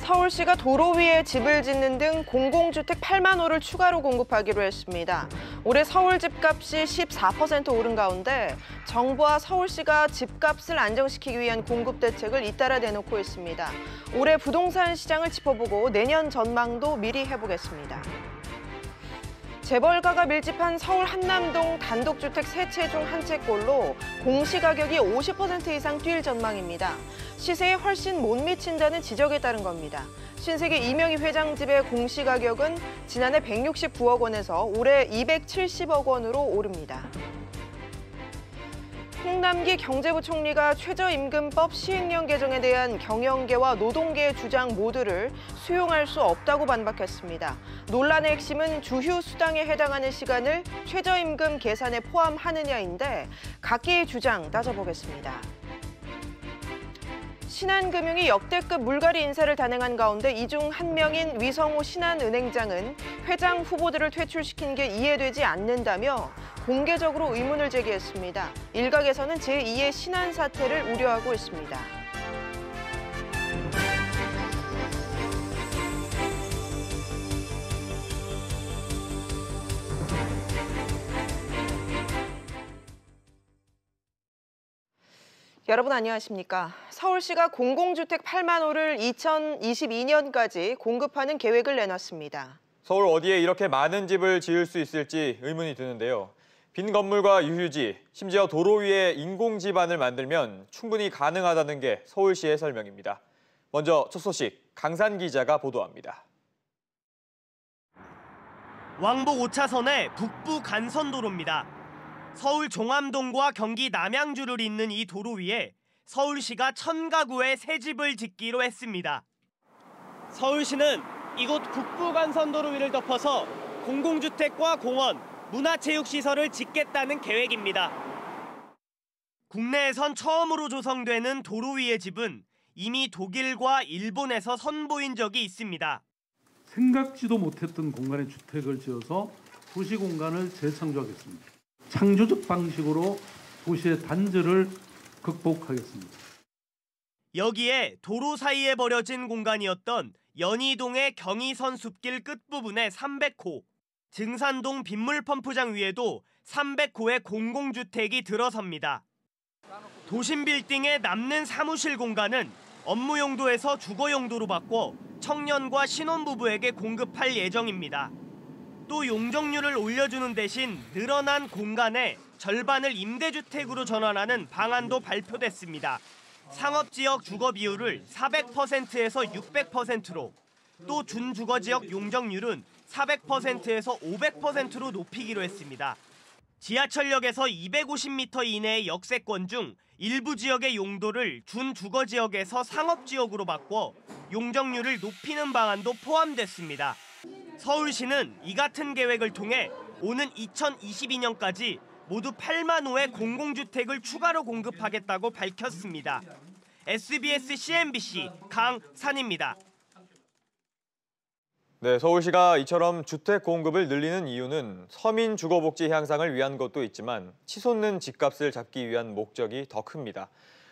서울시가 도로 위에 집을 짓는 등 공공주택 8만 호를 추가로 공급하기로 했습니다. 올해 서울 집값이 14% 오른 가운데 정부와 서울시가 집값을 안정시키기 위한 공급 대책을 잇따라 내놓고 있습니다. 올해 부동산 시장을 짚어보고 내년 전망도 미리 해보겠습니다. 재벌가가 밀집한 서울 한남동 단독주택 3채 중 한 채꼴로 공시가격이 50% 이상 뛸 전망입니다. 시세에 훨씬 못 미친다는 지적에 따른 겁니다. 신세계 이명희 회장 집의 공시가격은 지난해 169억 원에서 올해 270억 원으로 오릅니다. 홍남기 경제부총리가 최저임금법 시행령 개정에 대한 경영계와 노동계의 주장 모두를 수용할 수 없다고 반박했습니다. 논란의 핵심은 주휴수당에 해당하는 시간을 최저임금 계산에 포함하느냐인데 각계의 주장 따져보겠습니다. 신한금융이 역대급 물갈이 인사를 단행한 가운데 이 중 한 명인 위성호 신한은행장은 회장 후보들을 퇴출시킨 게 이해되지 않는다며 공개적으로 의문을 제기했습니다. 일각에서는 제2의 신한 사태를 우려하고 있습니다. 여러분 안녕하십니까? 서울시가 공공주택 8만 호를 2022년까지 공급하는 계획을 내놨습니다. 서울 어디에 이렇게 많은 집을 지을 수 있을지 의문이 드는데요. 빈 건물과 유휴지, 심지어 도로 위에 인공지반을 만들면 충분히 가능하다는 게 서울시의 설명입니다. 먼저 첫 소식, 강산 기자가 보도합니다. 왕복 5차선의 북부 간선도로입니다. 서울 종암동과 경기 남양주를 잇는 이 도로 위에 서울시가 1000가구의 새 집을 짓기로 했습니다. 서울시는 이곳 북부 간선도로 위를 덮어서 공공주택과 공원, 문화체육시설을 짓겠다는 계획입니다. 국내에선 처음으로 조성되는 도로 위의 집은 이미 독일과 일본에서 선보인 적이 있습니다. 생각지도 못했던 공간에 주택을 지어서 도시 공간을 재창조하겠습니다. 창조적 방식으로 도시의 단절을 극복하겠습니다. 여기에 도로 사이에 버려진 공간이었던 연희동의 경의선 숲길 끝부분에 300호, 증산동 빗물펌프장 위에도 300호의 공공주택이 들어섭니다. 도심 빌딩에 남는 사무실 공간은 업무 용도에서 주거 용도로 바꿔 청년과 신혼부부에게 공급할 예정입니다. 또 용적률을 올려주는 대신 늘어난 공간의 절반을 임대주택으로 전환하는 방안도 발표됐습니다. 상업지역 주거 비율을 400%에서 600%로, 또 준주거지역 용적률은 400%에서 500%로 높이기로 했습니다. 지하철역에서 250m 이내의 역세권 중 일부 지역의 용도를 준주거지역에서 상업지역으로 바꿔 용적률을 높이는 방안도 포함됐습니다. 서울시는 이 같은 계획을 통해 오는 2022년까지 모두 8만 호의 공공주택을 추가로 공급하겠다고 밝혔습니다. SBS CNBC 강산입니다. 네, 서울시가 이처럼 주택 공급을 늘리는 이유는 서민 주거복지 향상을 위한 것도 있지만 치솟는 집값을 잡기 위한 목적이 더 큽니다.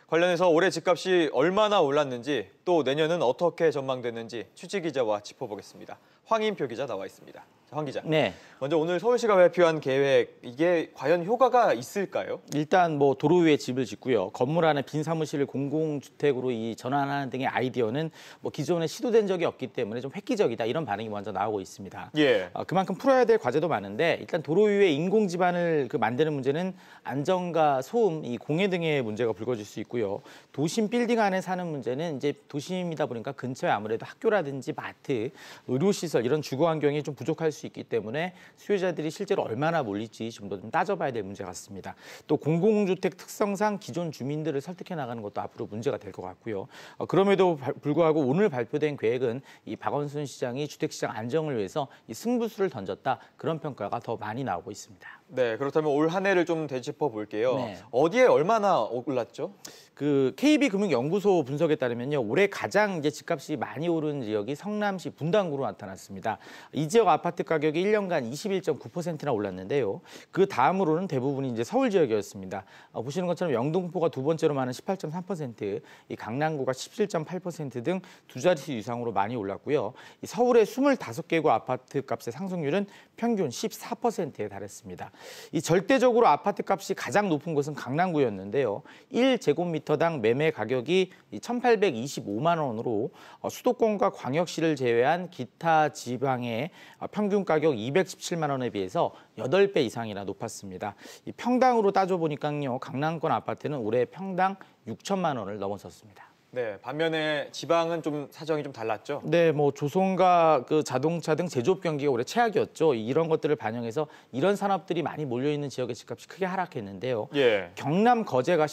관련해서 올해 집값이 얼마나 올랐는지 또 내년은 어떻게 전망되는지 취재기자와 짚어보겠습니다. 황인표 기자 나와 있습니다. 황 기자. 네. 먼저 오늘 서울시가 발표한 계획, 이게 과연 효과가 있을까요? 일단 도로 위에 집을 짓고요. 건물 안에 빈 사무실을 공공주택으로 전환하는 등의 아이디어는 기존에 시도된 적이 없기 때문에 좀 획기적이다 이런 반응이 먼저 나오고 있습니다. 예. 그만큼 풀어야 될 과제도 많은데 일단 도로 위에 인공지반을 만드는 문제는 안전과 소음, 이 공해 등의 문제가 불거질 수 있고요. 도심 빌딩 안에 사는 문제는 이제 도심이다 보니까 근처에 아무래도 학교라든지 마트, 의료시설 이런 주거 환경이 좀 부족할 수 있기 때문에 수요자들이 실제로 얼마나 몰릴지 좀 더 따져봐야 될 문제 같습니다. 또 공공주택 특성상 기존 주민들을 설득해 나가는 것도 앞으로 문제가 될 것 같고요. 그럼에도 불구하고 오늘 발표된 계획은 이 박원순 시장이 주택시장 안정을 위해서 이 승부수를 던졌다 그런 평가가 더 많이 나오고 있습니다. 네, 그렇다면 올 한 해를 좀 되짚어 볼게요. 네. 어디에 얼마나 올랐죠? 그 KB금융연구소 분석에 따르면요, 올해 가장 이제 집값이 많이 오른 지역이 성남시 분당구로 나타났습니다. 이 지역 아파트 가격이 1년간 21.9%나 올랐는데요. 그 다음으로는 대부분이 이제 서울 지역이었습니다. 보시는 것처럼 영등포가 두 번째로 많은 18.3%, 이 강남구가 17.8% 등 두 자릿수 이상으로 많이 올랐고요. 이 서울의 25개구 아파트 값의 상승률은 평균 14%에 달했습니다. 이 절대적으로 아파트 값이 가장 높은 곳은 강남구였는데요. 1제곱미터당 매매 가격이 1,825만 원으로 수도권과 광역시를 제외한 기타 지방의 평균 가격 217만 원에 비해서 8배 이상이나 높았습니다. 이 평당으로 따져보니까요, 강남권 아파트는 올해 평당 6천만 원을 넘어섰습니다. 네, 반면에 지방은 좀 사정이 좀 달랐죠? 네, 뭐 조선과 그 자동차 등 제조업 경기가 올해 최악이었죠. 이런 것들을 반영해서 이런 산업들이 많이 몰려 있는 지역의 집값이 크게 하락했는데요. 예. 경남 거제가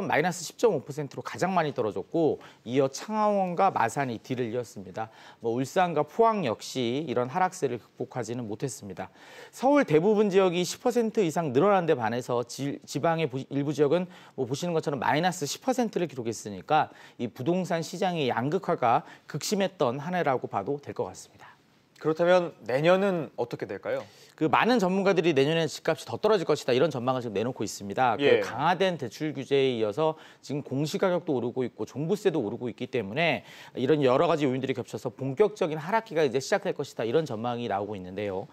마이너스 10.5%로 가장 많이 떨어졌고, 이어 창원과 마산이 뒤를 이었습니다. 뭐 울산과 포항 역시 이런 하락세를 극복하지는 못했습니다. 서울 대부분 지역이 10% 이상 늘어난 데 반해서 지방의 일부 지역은 뭐 보시는 것처럼 마이너스 10%를 기록했으니까 이 부동산 시장의 양극화가 극심했던 한 해라고 봐도 될 것 같습니다. 그렇다면 내년은 어떻게 될까요? 그 많은 전문가들이 내년에 집값이 더 떨어질 것이다, 이런 전망을 지금 내놓고 있습니다. 예. 그 강화된 대출 규제에 이어서 지금 공시가격도 오르고 있고 종부세도 오르고 있기 때문에 이런 여러 가지 요인들이 겹쳐서 본격적인 하락기가 이제 시작될 것이다, 이런 전망이 나오고 있는데요.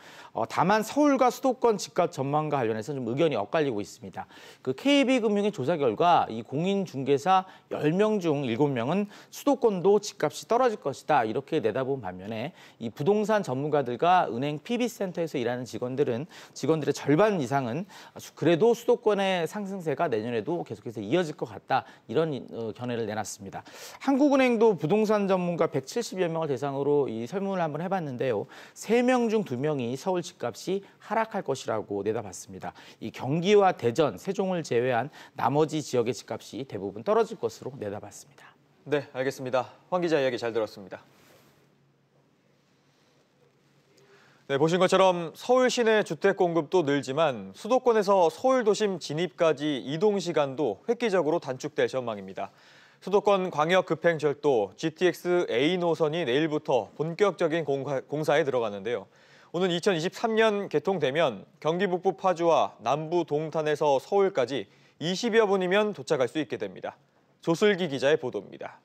다만 서울과 수도권 집값 전망과 관련해서 좀 의견이 엇갈리고 있습니다. 그 KB금융의 조사 결과 이 공인중개사 10명 중 7명은 수도권도 집값이 떨어질 것이다, 이렇게 내다본 반면에 이 부동산 전문가들과 은행 PB센터에서 일하는 직원들의 절반 이상은 그래도 수도권의 상승세가 내년에도 계속해서 이어질 것 같다, 이런 견해를 내놨습니다. 한국은행도 부동산 전문가 170여 명을 대상으로 이 설문을 한번 해봤는데요. 3명 중 2명이 서울 집값이 하락할 것이라고 내다봤습니다. 이 경기와 대전, 세종을 제외한 나머지 지역의 집값이 대부분 떨어질 것으로 내다봤습니다. 네, 알겠습니다. 황 기자 이야기 잘 들었습니다. 네, 보신 것처럼 서울 시내 주택 공급도 늘지만 수도권에서 서울 도심 진입까지 이동 시간도 획기적으로 단축될 전망입니다. 수도권 광역급행철도 GTX A 노선이 내일부터 본격적인 공사에 들어가는데요. 오는 2023년 개통되면 경기 북부 파주와 남부 동탄에서 서울까지 20여 분이면 도착할 수 있게 됩니다. 조슬기 기자의 보도입니다.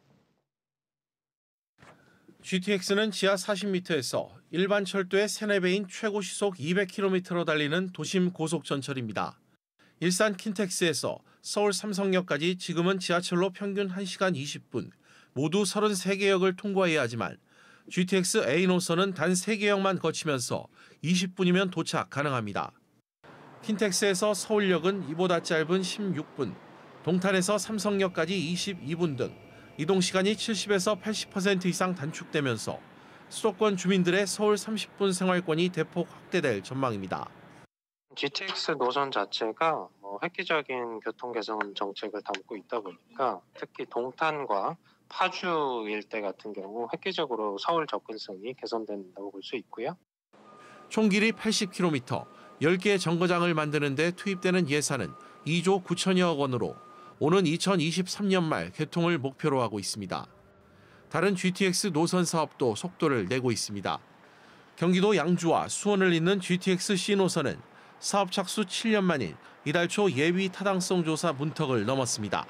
GTX는 지하 40m에서 일반 철도의 3-4배인 최고 시속 200km로 달리는 도심 고속전철입니다. 일산 킨텍스에서 서울 삼성역까지 지금은 지하철로 평균 1시간 20분, 모두 33개 역을 통과해야 하지만 GTX A 노선은 단 3개 역만 거치면서 20분이면 도착 가능합니다. 킨텍스에서 서울역은 이보다 짧은 16분, 동탄에서 삼성역까지 22분 등 이동 시간이 70에서 80% 이상 단축되면서 수도권 주민들의 서울 30분 생활권이 대폭 확대될 전망입니다. GTX 노선 자체가 획기적인 교통 개선 정책을 담고 있다 보니까 특히 동탄과 파주 일대 같은 경우 획기적으로 서울 접근성이 개선된다고 볼 수 있고요. 총 길이 80km, 10개의 정거장을 만드는 데 투입되는 예산은 2조 9천여억 원으로 오는 2023년 말 개통을 목표로 하고 있습니다. 다른 GTX 노선 사업도 속도를 내고 있습니다. 경기도 양주와 수원을 잇는 GTX C 노선은 사업 착수 7년 만인 이달 초 예비 타당성 조사 문턱을 넘었습니다.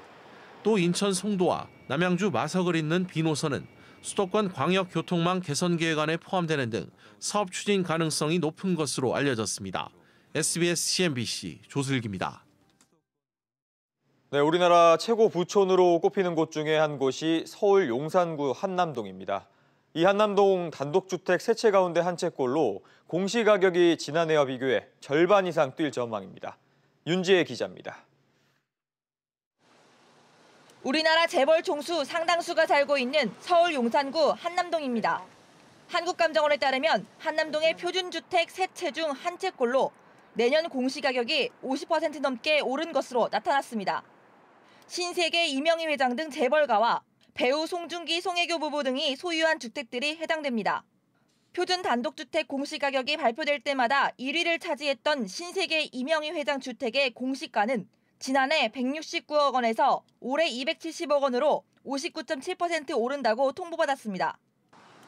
또 인천 송도와 남양주 마석을 잇는 B 노선은 수도권 광역교통망 개선 계획안에 포함되는 등 사업 추진 가능성이 높은 것으로 알려졌습니다. SBS CNBC 조슬기입니다. 네, 우리나라 최고 부촌으로 꼽히는 곳 중에 한 곳이 서울 용산구 한남동입니다. 이 한남동 단독주택 3채 가운데 한 채꼴로 공시가격이 지난해와 비교해 절반 이상 뛸 전망입니다. 윤지혜 기자입니다. 우리나라 재벌 총수 상당수가 살고 있는 서울 용산구 한남동입니다. 한국감정원에 따르면 한남동의 표준주택 3채 중 한 채꼴로 내년 공시가격이 50% 넘게 오른 것으로 나타났습니다. 신세계 이명희 회장 등 재벌가와 배우 송중기, 송혜교 부부 등이 소유한 주택들이 해당됩니다. 표준 단독주택 공시가격이 발표될 때마다 1위를 차지했던 신세계 이명희 회장 주택의 공시가는 지난해 169억 원에서 올해 270억 원으로 59.7% 오른다고 통보받았습니다.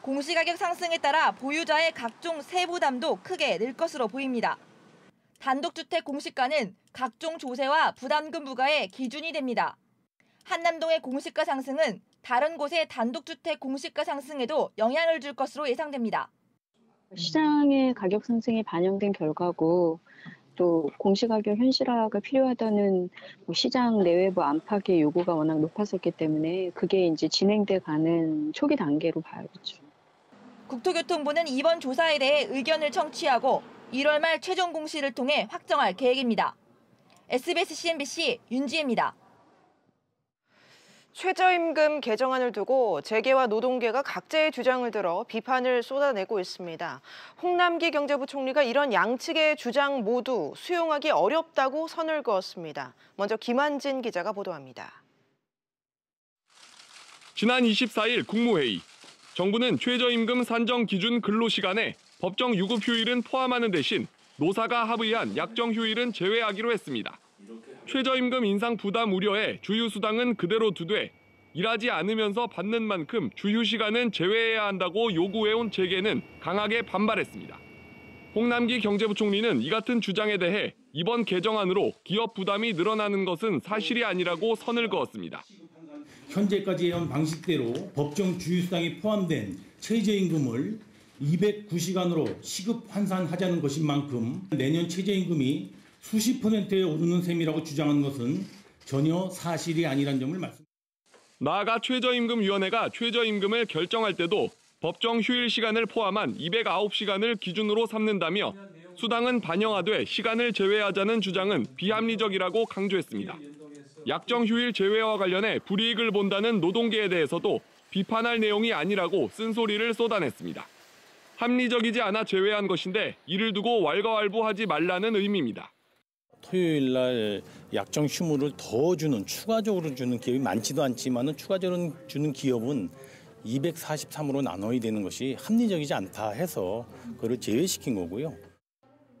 공시가격 상승에 따라 보유자의 각종 세부담도 크게 늘 것으로 보입니다. 단독주택 공시가는 각종 조세와 부담금 부과의 기준이 됩니다. 한남동의 공시가 상승은 다른 곳의 단독주택 공시가 상승에도 영향을 줄 것으로 예상됩니다. 시장의 가격 상승이 반영된 결과고 또 공시가격 현실화가 필요하다는 시장 내외부 안팎의 요구가 워낙 높았었기 때문에 그게 이제 진행돼 가는 초기 단계로 봐야겠죠. 국토교통부는 이번 조사에 대해 의견을 청취하고 1월 말 최종 공시를 통해 확정할 계획입니다. SBS CNBC 윤지혜입니다. 최저임금 개정안을 두고 재계와 노동계가 각자의 주장을 들어 비판을 쏟아내고 있습니다. 홍남기 경제부총리가 이런 양측의 주장 모두 수용하기 어렵다고 선을 그었습니다. 먼저 김한진 기자가 보도합니다. 지난 24일 국무회의. 정부는 최저임금 산정 기준 근로시간에 법정 유급 휴일은 포함하는 대신 노사가 합의한 약정 휴일은 제외하기로 했습니다. 최저임금 인상 부담 우려에 주휴수당은 그대로 두되 일하지 않으면서 받는 만큼 주휴시간은 제외해야 한다고 요구해온 재계는 강하게 반발했습니다. 홍남기 경제부총리는 이 같은 주장에 대해 이번 개정안으로 기업 부담이 늘어나는 것은 사실이 아니라고 선을 그었습니다. 현재까지 해온 방식대로 법정 주휴수당이 포함된 최저임금을 209시간으로 시급 환산하자는 것인 만큼 내년 최저임금이 수십 %에 오르는 셈이라고 주장하는 것은 전혀 사실이 아니라는 점을 말씀드립니다. 나아가 최저임금위원회가 최저임금을 결정할 때도 법정 휴일 시간을 포함한 209시간을 기준으로 삼는다며 수당은 반영하되 시간을 제외하자는 주장은 비합리적이라고 강조했습니다. 약정 휴일 제외와 관련해 불이익을 본다는 노동계에 대해서도 비판할 내용이 아니라고 쓴소리를 쏟아냈습니다. 합리적이지 않아 제외한 것인데 이를 두고 왈가왈부하지 말라는 의미입니다. 토요일 날 약정 휴무를 더 주는 추가적으로 주는 기업이 많지도 않지만은 추가적으로 주는 기업은 243으로 나눠야 되는 것이 합리적이지 않다 해서 그걸 제외시킨 거고요.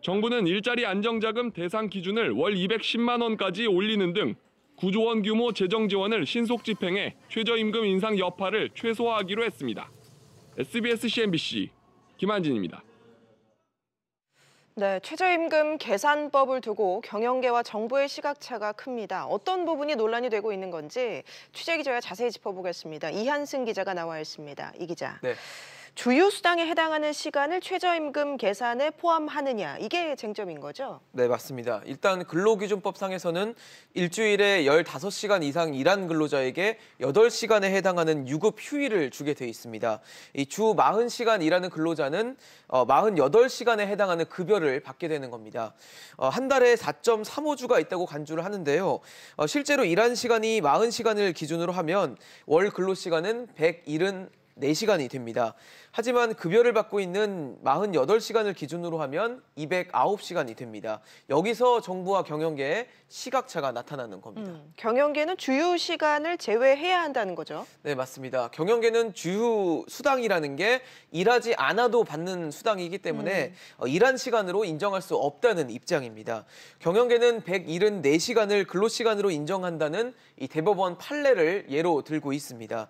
정부는 일자리 안정자금 대상 기준을 월 210만 원까지 올리는 등 9조 원 규모 재정 지원을 신속 집행해 최저임금 인상 여파를 최소화하기로 했습니다. SBS CNBC 김한진입니다. 네, 최저임금 계산법을 두고 경영계와 정부의 시각차가 큽니다. 어떤 부분이 논란이 되고 있는 건지 취재기자와 자세히 짚어보겠습니다. 이한승 기자가 나와 있습니다. 이 기자. 네. 주휴수당에 해당하는 시간을 최저임금 계산에 포함하느냐, 이게 쟁점인 거죠? 네, 맞습니다. 일단 근로기준법상에서는 일주일에 15시간 이상 일한 근로자에게 8시간에 해당하는 유급 휴일을 주게 돼 있습니다. 이 주 40시간 일하는 근로자는 48시간에 해당하는 급여를 받게 되는 겁니다. 한 달에 4.35주가 있다고 간주를 하는데요. 실제로 일한 시간이 40시간을 기준으로 하면 월 근로시간은 174시간이 됩니다. 하지만 급여를 받고 있는 48시간을 기준으로 하면 209시간이 됩니다. 여기서 정부와 경영계의 시각차가 나타나는 겁니다. 경영계는 주휴 시간을 제외해야 한다는 거죠? 네, 맞습니다. 경영계는 주휴 수당이라는 게 일하지 않아도 받는 수당이기 때문에 일한 시간으로 인정할 수 없다는 입장입니다. 경영계는 174시간을 근로시간으로 인정한다는 이 대법원 판례를 예로 들고 있습니다.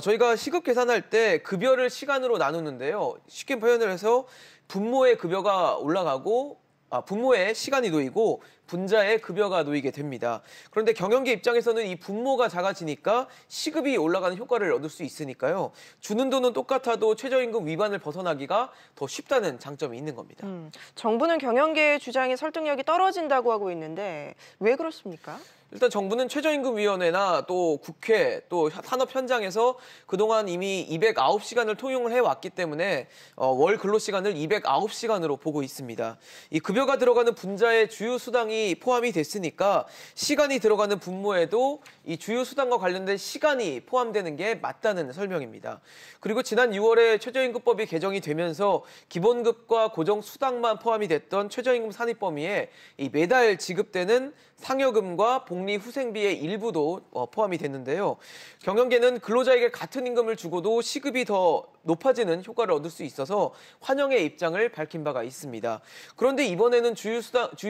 저희가 시급 계산할 때 급여를 시간으로 나누는데요. 쉽게 표현을 해서 분모의 급여가 올라가고 분모의 시간이 놓이고 분자의 급여가 놓이게 됩니다. 그런데 경영계 입장에서는 이 분모가 작아지니까 시급이 올라가는 효과를 얻을 수 있으니까요. 주는 돈은 똑같아도 최저임금 위반을 벗어나기가 더 쉽다는 장점이 있는 겁니다. 정부는 경영계의 주장이 설득력이 떨어진다고 하고 있는데 왜 그렇습니까? 일단 정부는 최저임금위원회나 또 국회 또 산업 현장에서 그동안 이미 209시간을 통용을 해왔기 때문에 월 근로시간을 209시간으로 보고 있습니다. 이 급여가 들어가는 분자의 주휴수당이 수당이 포함이 됐으니까 시간이 들어가는 분모에도 이 주요 수당과 관련된 시간이 포함되는 게 맞다는 설명입니다. 그리고 지난 6월에 최저임금법이 개정이 되면서 기본급과 고정수당만 포함이 됐던 최저임금 산입 범위에 이 매달 지급되는 상여금과 복리후생비의 일부도 포함이 됐는데요. 경영계는 근로자에게 같은 임금을 주고도 시급이 더 높아지는 효과를 얻을 수 있어서 환영의 입장을 밝힌 바가 있습니다. 그런데 이번에는 주유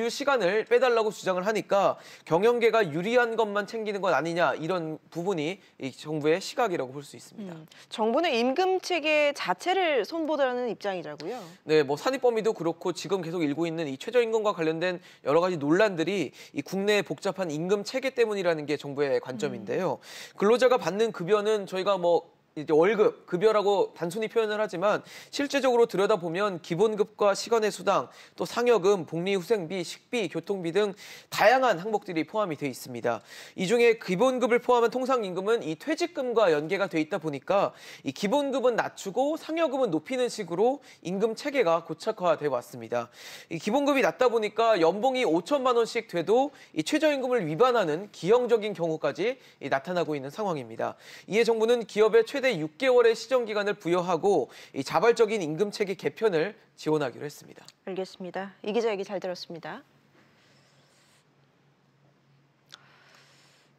시간을 빼달라고 주장을 하니까 경영계가 유리한 것만 챙기는 것 아니냐, 이런 부분이 이 정부의 시각이라고 볼 수 있습니다. 정부는 임금 체계 자체를 손보라는 입장이라고요? 네, 뭐 산입 범위도 그렇고 지금 계속 일고 있는 이 최저임금과 관련된 여러 가지 논란들이 이 국내의 복잡한 임금 체계 때문이라는 게 정부의 관점인데요. 근로자가 받는 급여는 저희가 뭐 이제 월급, 급여라고 단순히 표현을 하지만 실제적으로 들여다보면 기본급과 시간의 수당, 또 상여금, 복리후생비, 식비, 교통비 등 다양한 항목들이 포함이 돼 있습니다. 이 중에 기본급을 포함한 통상임금은 이 퇴직금과 연계가 돼 있다 보니까 이 기본급은 낮추고 상여금은 높이는 식으로 임금 체계가 고착화돼 왔습니다. 이 기본급이 낮다 보니까 연봉이 5천만 원씩 돼도 이 최저임금을 위반하는 기형적인 경우까지 나타나고 있는 상황입니다. 이에 정부는 기업의 최대 6개월의 시정기간을 부여하고 이 자발적인 임금체계 개편을 지원하기로 했습니다. 알겠습니다. 이 기자 얘기 잘 들었습니다.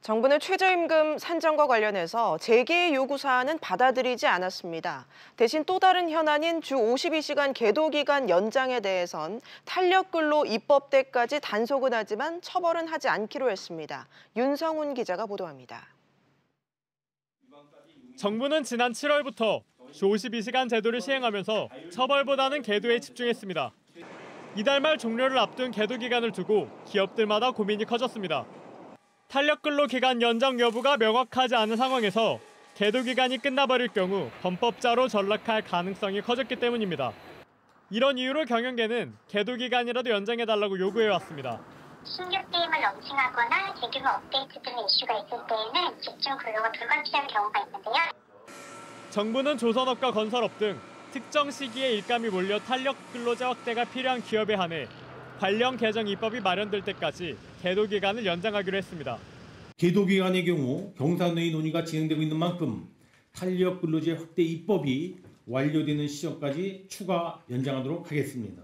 정부는 최저임금 산정과 관련해서 재개의 요구사안은 받아들이지 않았습니다. 대신 또 다른 현안인 주 52시간 계도기간 연장에 대해선 탄력근로 입법 때까지 단속은 하지만 처벌은 하지 않기로 했습니다. 윤성훈 기자가 보도합니다. 정부는 지난 7월부터 주 52시간 제도를 시행하면서 처벌보다는 계도에 집중했습니다. 이달 말 종료를 앞둔 계도 기간을 두고 기업들마다 고민이 커졌습니다. 탄력근로 기간 연장 여부가 명확하지 않은 상황에서 계도 기간이 끝나버릴 경우 범법자로 전락할 가능성이 커졌기 때문입니다. 이런 이유로 경영계는 계도 기간이라도 연장해달라고 요구해왔습니다. 신규 게임을 런칭하거나 대규모 업데이트 등의 이슈가 있을 때에는 집중 근로가 불가피한 경우가 있는데요. 정부는 조선업과 건설업 등 특정 시기에 일감이 몰려 탄력 근로자 확대가 필요한 기업에 한해 관련 개정 입법이 마련될 때까지 계도 기간을 연장하기로 했습니다. 계도 기간의 경우 경사노의 논의가 진행되고 있는 만큼 탄력 근로제 확대 입법이 완료되는 시점까지 추가 연장하도록 하겠습니다.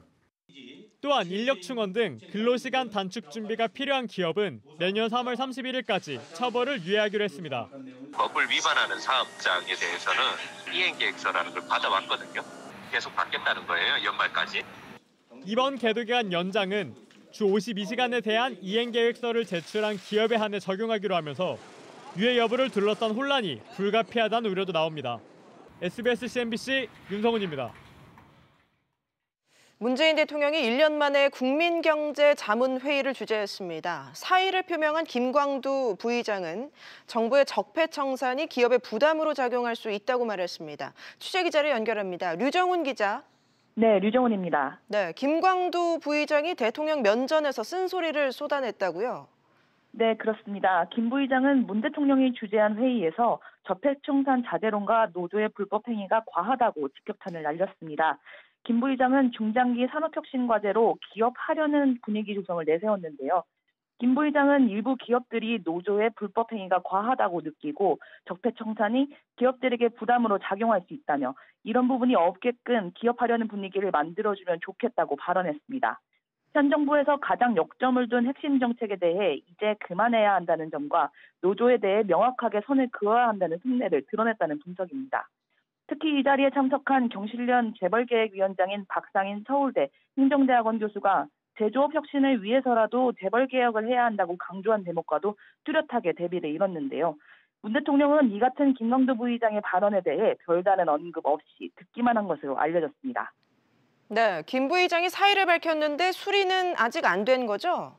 또한 인력 충원 등 근로시간 단축 준비가 필요한 기업은 내년 3월 31일까지 처벌을 유예하기로 했습니다. 법을 위반하는 사업장에 대해서는 이행계획서라는 걸 받아왔거든요. 계속 받겠다는 거예요, 연말까지. 이번 계도기간 연장은 주 52시간에 대한 이행계획서를 제출한 기업에 한해 적용하기로 하면서 유예 여부를 둘러싼 혼란이 불가피하다는 우려도 나옵니다. SBS CNBC 윤성훈입니다. 문재인 대통령이 1년 만에 국민경제자문회의를 주재했습니다. 사의를 표명한 김광두 부의장은 정부의 적폐청산이 기업의 부담으로 작용할 수 있다고 말했습니다. 취재기자를 연결합니다. 류정훈 기자. 네, 류정훈입니다. 네, 김광두 부의장이 대통령 면전에서 쓴소리를 쏟아냈다고요? 네, 그렇습니다. 김 부의장은 문 대통령이 주재한 회의에서 적폐청산 자제론과 노조의 불법 행위가 과하다고 직격탄을 날렸습니다. 김 부의장은 중장기 산업혁신과제로 기업하려는 분위기 조성을 내세웠는데요. 김 부의장은 일부 기업들이 노조의 불법 행위가 과하다고 느끼고 적폐청산이 기업들에게 부담으로 작용할 수 있다며 이런 부분이 없게끔 기업하려는 분위기를 만들어주면 좋겠다고 발언했습니다. 현 정부에서 가장 역점을 둔 핵심 정책에 대해 이제 그만해야 한다는 점과 노조에 대해 명확하게 선을 그어야 한다는 속내를 드러냈다는 분석입니다. 특히 이 자리에 참석한 경실련 재벌개혁위원장인 박상인 서울대 행정대학원 교수가 제조업 혁신을 위해서라도 재벌개혁을 해야 한다고 강조한 대목과도 뚜렷하게 대비를 이뤘는데요. 문 대통령은 이 같은 김광두 부의장의 발언에 대해 별다른 언급 없이 듣기만 한 것으로 알려졌습니다. 네, 김 부의장이 사의를 밝혔는데 수리는 아직 안 된 거죠?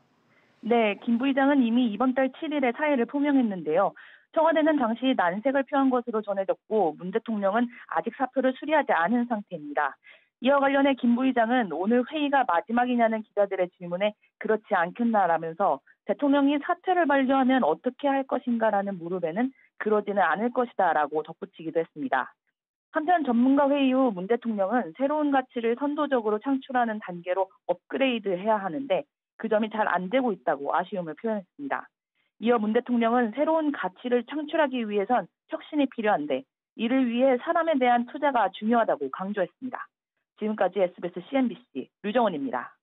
네, 김 부의장은 이미 이번 달 7일에 사의를 표명했는데요. 청와대는 당시 난색을 표한 것으로 전해졌고 문 대통령은 아직 사표를 수리하지 않은 상태입니다. 이와 관련해 김 부의장은 오늘 회의가 마지막이냐는 기자들의 질문에 그렇지 않겠나라면서 대통령이 사퇴를 반려하면 어떻게 할 것인가라는 물음에는 그러지는 않을 것이다라고 덧붙이기도 했습니다. 한편 전문가 회의 후 문 대통령은 새로운 가치를 선도적으로 창출하는 단계로 업그레이드해야 하는데 그 점이 잘 안 되고 있다고 아쉬움을 표현했습니다. 이어 문 대통령은 새로운 가치를 창출하기 위해선 혁신이 필요한데 이를 위해 사람에 대한 투자가 중요하다고 강조했습니다. 지금까지 SBS CNBC 류정원입니다.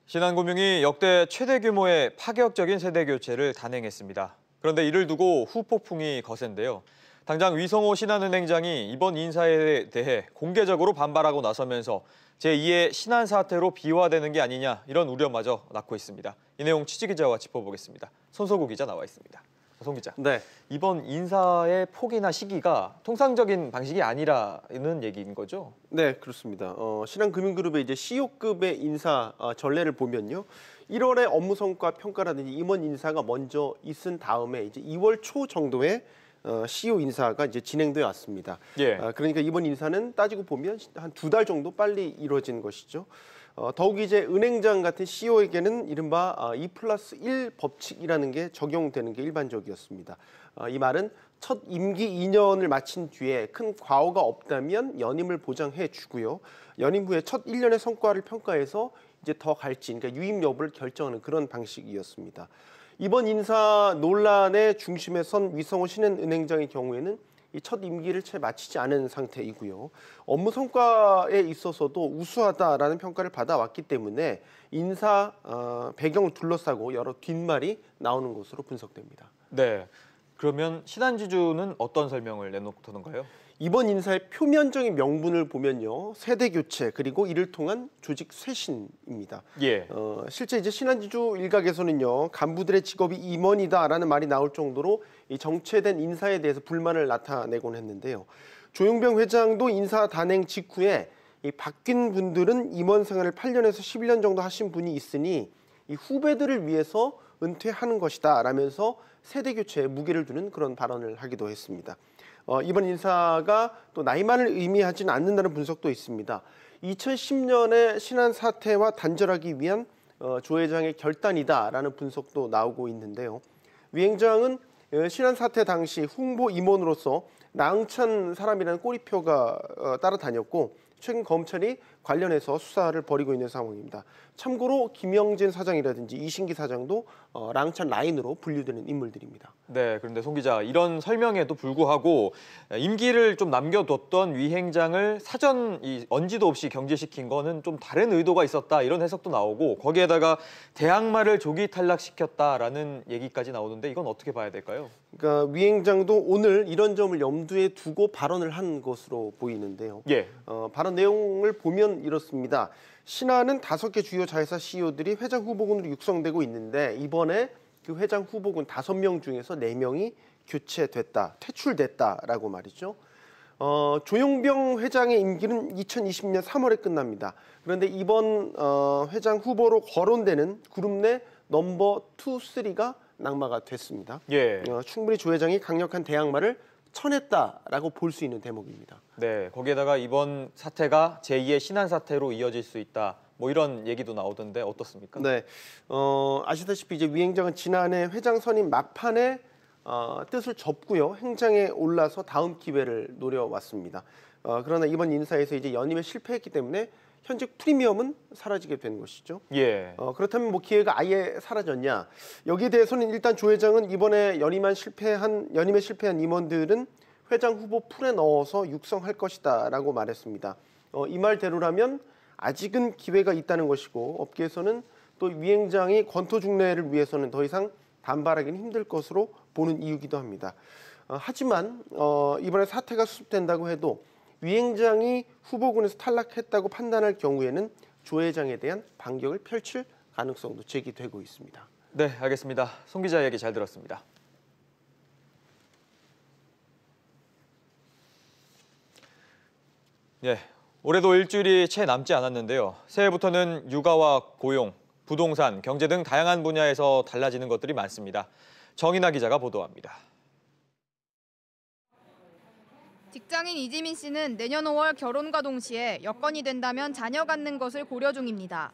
신한금융이 역대 최대 규모의 파격적인 세대 교체를 단행했습니다. 그런데 이를 두고 후폭풍이 거센데요. 당장 위성호 신한은행장이 이번 인사에 대해 공개적으로 반발하고 나서면서 제2의 신한 사태로 비화되는 게 아니냐 이런 우려마저 낳고 있습니다. 이 내용 취재기자와 짚어보겠습니다. 손석우 기자 나와 있습니다. 송 기자, 네. 이번 인사의 폭이나 시기가 통상적인 방식이 아니라는 얘기인 거죠? 네, 그렇습니다. 신한금융그룹의 이제 CEO급의 인사 전례를 보면요. 1월에 업무 성과 평가라든지 임원 인사가 먼저 있은 다음에 이제 2월 초 정도에 CEO 인사가 이제 진행되어 왔습니다. 예. 그러니까 이번 인사는 따지고 보면 한 2달 정도 빨리 이루어진 것이죠. 더욱이 이제 은행장 같은 CEO에게는 이른바 2+1 법칙이라는 게 적용되는 게 일반적이었습니다. 이 말은 첫 임기 2년을 마친 뒤에 큰 과오가 없다면 연임을 보장해 주고요. 연임 후에 첫 1년의 성과를 평가해서 이제 더 갈지, 그러니까 유임 여부를 결정하는 그런 방식이었습니다. 이번 인사 논란의 중심에 선 위성호 신한은행장의 경우에는 이 첫 임기를 채 마치지 않은 상태이고요. 업무 성과에 있어서도 우수하다라는 평가를 받아왔기 때문에 인사 배경을 둘러싸고 여러 뒷말이 나오는 것으로 분석됩니다. 네. 그러면 신한지주는 어떤 설명을 내놓던가요? 이번 인사의 표면적인 명분을 보면요, 세대 교체 그리고 이를 통한 조직 쇄신입니다. 예. 실제 이제 신한지주 일각에서는요, 간부들의 직업이 임원이다라는 말이 나올 정도로 이 정체된 인사에 대해서 불만을 나타내곤 했는데요. 조용병 회장도 인사 단행 직후에 이 바뀐 분들은 임원 생활을 8년에서 11년 정도 하신 분이 있으니 이 후배들을 위해서 은퇴하는 것이다라면서 세대 교체에 무게를 두는 그런 발언을 하기도 했습니다. 이번 인사가 또 나이만을 의미하지는 않는다는 분석도 있습니다. 2010년에 신한 사태와 단절하기 위한 조 회장의 결단이다라는 분석도 나오고 있는데요. 위 행장은 신한 사태 당시 홍보 임원으로서 나응찬 사람이라는 꼬리표가 따라다녔고 최근 검찰이 관련해서 수사를 벌이고 있는 상황입니다. 참고로 김영진 사장이라든지 이신기 사장도 랑찬 라인으로 분류되는 인물들입니다. 네, 그런데 송 기자, 이런 설명에도 불구하고 임기를 좀 남겨뒀던 위 행장을 사전 언지도 없이 경질시킨 거는 좀 다른 의도가 있었다 이런 해석도 나오고 거기에다가 대항마를 조기 탈락시켰다라는 얘기까지 나오는데 이건 어떻게 봐야 될까요? 그러니까 위 행장도 오늘 이런 점을 염두에 두고 발언을 한 것으로 보이는데요. 예. 발언 내용을 보면 이렇습니다. 신한은 5개 주요 자회사 CEO들이 회장 후보군으로 육성되고 있는데 이번에 그 회장 후보군 5명 중에서 4명이 교체됐다, 퇴출됐다라고 말이죠. 조용병 회장의 임기는 2020년 3월에 끝납니다. 그런데 이번 회장 후보로 거론되는 그룹 내 넘버 2, 3가 낙마가 됐습니다. 예. 충분히 조 회장이 강력한 대항마를 쳐냈다라고 볼 수 있는 대목입니다. 네, 거기에다가 이번 사태가 제2의 신한 사태로 이어질 수 있다. 뭐 이런 얘기도 나오던데 어떻습니까? 네, 아시다시피 이제 위 행장은 지난해 회장 선임 막판에 뜻을 접고요, 행장에 올라서 다음 기회를 노려왔습니다. 그러나 이번 인사에서 이제 연임에 실패했기 때문에 현직 프리미엄은 사라지게 된 것이죠. 예. 그렇다면 뭐 기회가 아예 사라졌냐? 여기에 대해서는 일단 조 회장은 이번에 연임에 실패한 임원들은 회장 후보 풀에 넣어서 육성할 것이다라고 말했습니다. 이 말대로라면 아직은 기회가 있다는 것이고 업계에서는 또 위 행장이 권토중례를 위해서는 더 이상 반발하기는 힘들 것으로 보는 이유기도 합니다. 하지만 이번에 사태가 수습된다고 해도 위 행장이 후보군에서 탈락했다고 판단할 경우에는 조 회장에 대한 반격을 펼칠 가능성도 제기되고 있습니다. 네, 알겠습니다. 송 기자 얘기 잘 들었습니다. 네, 올해도 일주일이 채 남지 않았는데요. 새해부터는 육아와 고용, 부동산, 경제 등 다양한 분야에서 달라지는 것들이 많습니다. 정인아 기자가 보도합니다. 직장인 이지민 씨는 내년 5월 결혼과 동시에 여건이 된다면 자녀 갖는 것을 고려 중입니다.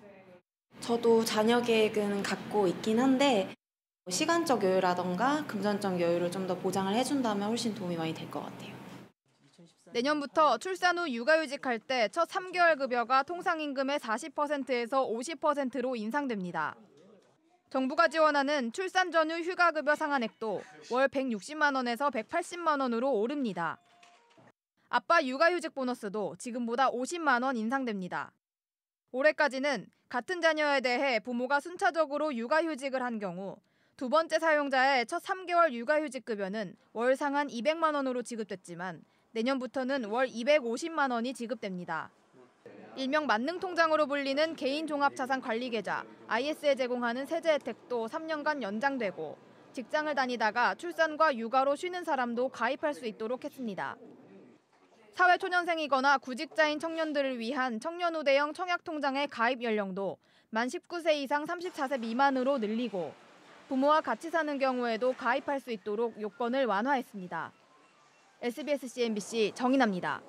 저도 자녀 계획은 갖고 있긴 한데 시간적 여유라던가 금전적 여유를 좀 더 보장을 해준다면 훨씬 도움이 많이 될 것 같아요. 내년부터 출산 후 육아휴직할 때 첫 3개월 급여가 통상임금의 40%에서 50%로 인상됩니다. 정부가 지원하는 출산 전후 휴가급여 상한액도 월 160만 원에서 180만 원으로 오릅니다. 아빠 육아휴직 보너스도 지금보다 50만 원 인상됩니다. 올해까지는 같은 자녀에 대해 부모가 순차적으로 육아휴직을 한 경우 두 번째 사용자의 첫 3개월 육아휴직 급여는 월 상한 200만 원으로 지급됐지만 내년부터는 월 250만 원이 지급됩니다. 일명 만능통장으로 불리는 개인종합자산관리계좌 IS에 제공하는 세제 혜택도 3년간 연장되고 직장을 다니다가 출산과 육아로 쉬는 사람도 가입할 수 있도록 했습니다. 사회초년생이거나 구직자인 청년들을 위한 청년우대형 청약통장의 가입 연령도 만 19세 이상 34세 미만으로 늘리고 부모와 같이 사는 경우에도 가입할 수 있도록 요건을 완화했습니다. SBS CNBC 정인아입니다.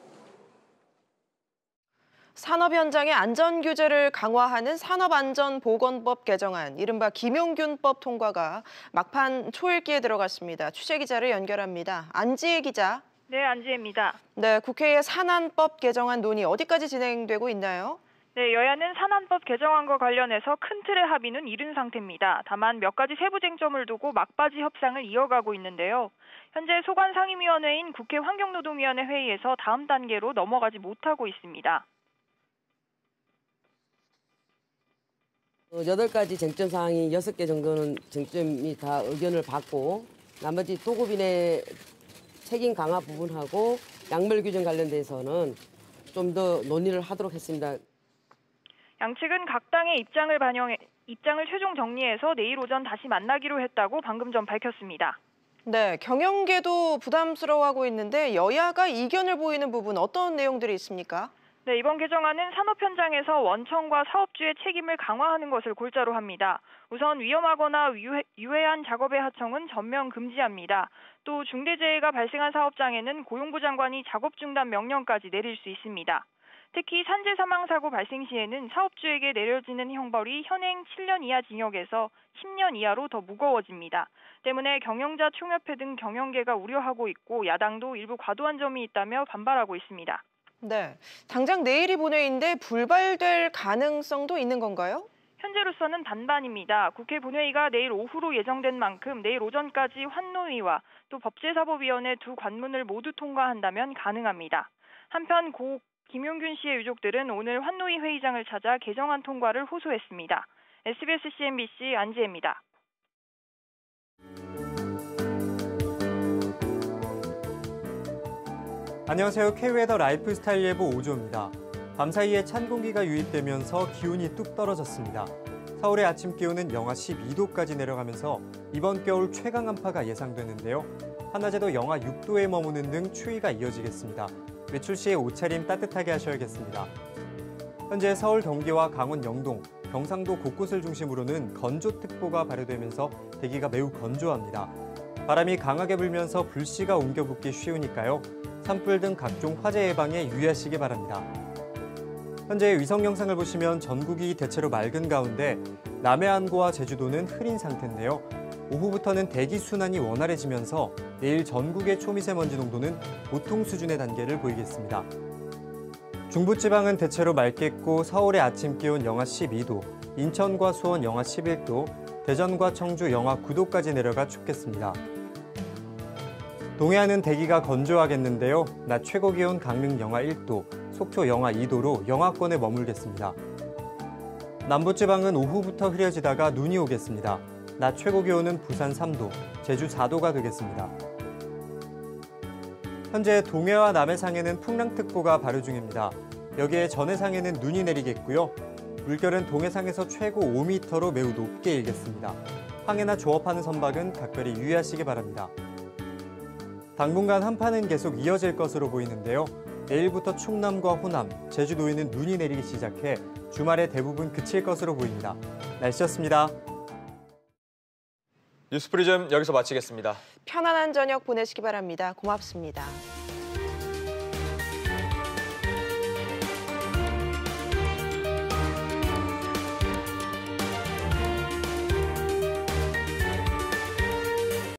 산업 현장의 안전 규제를 강화하는 산업안전보건법 개정안, 이른바 김용균법 통과가 막판 초읽기에 들어갔습니다. 취재 기자를 연결합니다. 안지혜 기자. 네, 안지혜입니다. 네, 국회의 산안법 개정안 논의 어디까지 진행되고 있나요? 네, 여야는 산안법 개정안과 관련해서 큰 틀의 합의는 이른 상태입니다. 다만 몇 가지 세부 쟁점을 두고 막바지 협상을 이어가고 있는데요. 현재 소관상임위원회인 국회 환경노동위원회 회의에서 다음 단계로 넘어가지 못하고 있습니다. 8가지 쟁점 사항이 6개 정도는 쟁점이 다 의견을 받고 나머지 도급인의 책임 강화 부분하고 약물 규정 관련돼서는 좀 더 논의를 하도록 했습니다. 양측은 각 당의 입장을 최종 정리해서 내일 오전 다시 만나기로 했다고 방금 전 밝혔습니다. 네, 경영계도 부담스러워하고 있는데 여야가 이견을 보이는 부분 어떤 내용들이 있습니까? 네, 이번 개정안은 산업 현장에서 원청과 사업주의 책임을 강화하는 것을 골자로 합니다. 우선 위험하거나 유해한 작업의 하청은 전면 금지합니다. 또 중대재해가 발생한 사업장에는 고용부 장관이 작업 중단 명령까지 내릴 수 있습니다. 특히 산재 사망 사고 발생 시에는 사업주에게 내려지는 형벌이 현행 7년 이하 징역에서 10년 이하로 더 무거워집니다. 때문에 경영자 총협회 등 경영계가 우려하고 있고 야당도 일부 과도한 점이 있다며 반발하고 있습니다. 네, 당장 내일이 본회의인데 불발될 가능성도 있는 건가요? 현재로서는 반반입니다. 국회 본회의가 내일 오후로 예정된 만큼 내일 오전까지 환노위와 또 법제사법위원회 두 관문을 모두 통과한다면 가능합니다. 한편 고 김용균 씨의 유족들은 오늘 환노위 회의장을 찾아 개정안 통과를 호소했습니다. SBS CNBC 안지혜입니다. 안녕하세요. K웨더 라이프스타일 예보 오조입니다. 밤사이에 찬 공기가 유입되면서 기온이 뚝 떨어졌습니다. 서울의 아침 기온은 영하 12도까지 내려가면서 이번 겨울 최강 한파가 예상되는데요. 한낮에도 영하 6도에 머무는 등 추위가 이어지겠습니다. 외출 시에 옷차림 따뜻하게 하셔야겠습니다. 현재 서울, 경기와 강원, 영동, 경상도 곳곳을 중심으로는 건조특보가 발효되면서 대기가 매우 건조합니다. 바람이 강하게 불면서 불씨가 옮겨 붙기 쉬우니까요. 산불 등 각종 화재 예방에 유의하시기 바랍니다. 현재 위성 영상을 보시면 전국이 대체로 맑은 가운데 남해안과 제주도는 흐린 상태인데요. 오후부터는 대기 순환이 원활해지면서 내일 전국의 초미세먼지 농도는 보통 수준의 단계를 보이겠습니다. 중부지방은 대체로 맑겠고 서울의 아침 기온 영하 12도, 인천과 수원 영하 11도, 대전과 청주 영하 9도까지 내려가 춥겠습니다. 동해안은 대기가 건조하겠는데요. 낮 최고 기온 강릉 영하 1도, 속초 영하 2도로 영하권에 머물겠습니다. 남부지방은 오후부터 흐려지다가 눈이 오겠습니다. 낮 최고 기온은 부산 3도, 제주 4도가 되겠습니다. 현재 동해와 남해상에는 풍랑특보가 발효 중입니다. 여기에 전해상에는 눈이 내리겠고요. 물결은 동해상에서 최고 5m로 매우 높게 일겠습니다. 항해나 조업하는 선박은 각별히 유의하시기 바랍니다. 당분간 한파는 계속 이어질 것으로 보이는데요. 내일부터 충남과 호남, 제주도에는 눈이 내리기 시작해 주말에 대부분 그칠 것으로 보입니다. 날씨였습니다. 뉴스프리즘 여기서 마치겠습니다. 편안한 저녁 보내시기 바랍니다. 고맙습니다.